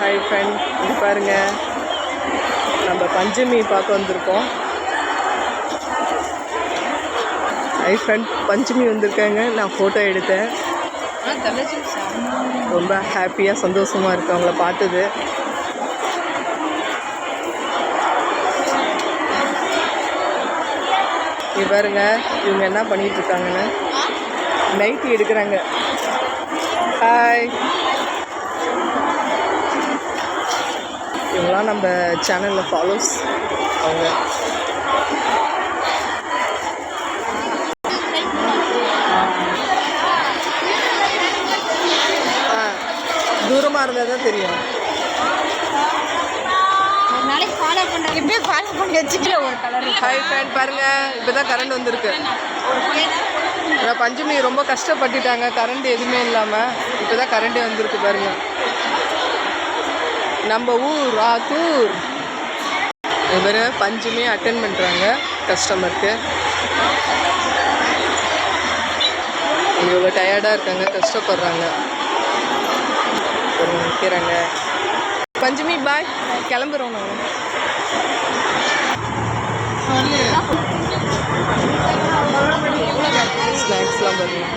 Hi friend, இது பாருங்கள், நம்ம பஞ்சமி பார்க்க வந்திருக்கோம். ஹாய் ஃப்ரெண்ட், பஞ்சமி வந்திருக்காங்க. நான் ஃபோட்டோ எடுத்தேன். ரொம்ப ஹாப்பியாக சந்தோஷமாக இருக்குது அவங்கள பார்த்தது. இது பாருங்க, இவங்க என்ன பண்ணிகிட்ருக்காங்கன்னு நைட்டி எடுக்கிறாங்க. ஹாய், இவங்களாம் நம்ம சேனலில் ஃபாலோஸ். அவங்க தூரமாக இருந்தால் தான் தெரியும். ஃபாலோ பண்ணுறேன், இப்போயே ஃபாலோ பண்ணி வச்சுக்கல ஒரு கலர். ஹாய் ஃப்ரெண்ட், பாருங்கள், இப்போ தான் கரண்ட் வந்திருக்கு. பஞ்சமி ரொம்ப கஷ்டப்பட்டுட்டாங்க, கரண்ட் எதுவுமே இல்லாமல். இப்போ தான் கரண்டே வந்திருக்கு பாருங்கள். நம்ம ஊர் ஆத்தூர். இவர் பஞ்சமி அட்டென்ட் பண்ணுறாங்க கஸ்டமருக்கு. இவ்வளோ டயர்டாக இருக்காங்க, கஷ்டப்படுறாங்க. நிற்கிறாங்க. பஞ்சமி பாய், கிளம்புறோம் நாங்கள். ஸ்நாக்ஸ்லாம் பாருங்கள்.